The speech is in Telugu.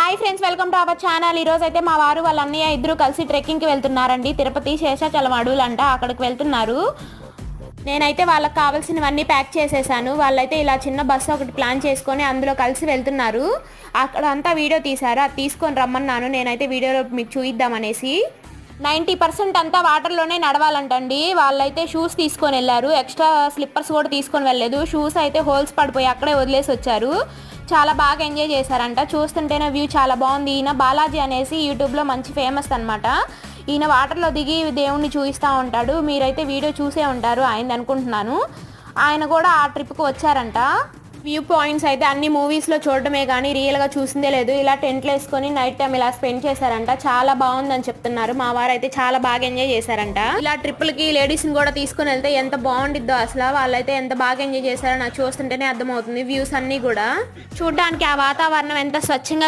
Hi friends, welcome to our channel. ఈరోజు అయితే మా వారు వాళ్ళ అన్నయ్య ఇద్దరు కలిసి ట్రెక్కింగ్కి వెళ్తున్నారండి. తిరుపతి శేషాచలం అడవులంట, అక్కడికి వెళ్తున్నారు. నేనైతే వాళ్ళకి కావాల్సినవన్నీ ప్యాక్ చేసేసాను. వాళ్ళైతే ఇలా చిన్న బస్సు ఒకటి ప్లాన్ చేసుకొని అందులో కలిసి వెళ్తున్నారు. అక్కడ అంతా వీడియో తీశారు, అది తీసుకొని రమ్మన్నాను. నేనైతే వీడియోలో మీకు చూయిద్దామనేసి. 90% అంతా వాటర్లోనే నడవాలంటండి. వాళ్ళైతే షూస్ తీసుకొని వెళ్ళారు, ఎక్స్ట్రా స్లిప్పర్స్ కూడా తీసుకొని వెళ్ళలేదు. షూస్ అయితే హోల్స్ పడిపోయి అక్కడే వదిలేసి వచ్చారు. చాలా బాగా ఎంజాయ్ చేశారంట. చూస్తుంటేనే వ్యూ చాలా బాగుంది. ఈయన బాలాజీ అనేసి యూట్యూబ్లో మంచి ఫేమస్ అనమాట. ఈయన వాటర్లో దిగి దేవుణ్ణి చూపిస్తూ ఉంటాడు. మీరైతే వీడియో చూసే ఉంటారు ఆయన అనుకుంటున్నాను. ఆయన కూడా ఆ ట్రిప్కి వచ్చారంట. వ్యూ పాయింట్స్ అయితే అన్ని మూవీస్లో చూడడమే కానీ రియల్గా చూసిందే లేదు. ఇలా టెంట్లు వేసుకొని నైట్ టైం ఇలా స్పెండ్ చేశారంట. చాలా బాగుందని చెప్తున్నారు. మా వారు అయితే చాలా బాగా ఎంజాయ్ చేశారంట. ఇలా ట్రిప్పులకి లేడీస్ని కూడా తీసుకొని వెళ్తే ఎంత బాగుండిద్దో అసలు. వాళ్ళైతే ఎంత బాగా ఎంజాయ్ చేశారో నాకు చూస్తుంటేనే అర్థమవుతుంది. వ్యూస్ అన్నీ కూడా చూడడానికి ఆ వాతావరణం ఎంత స్వచ్ఛంగా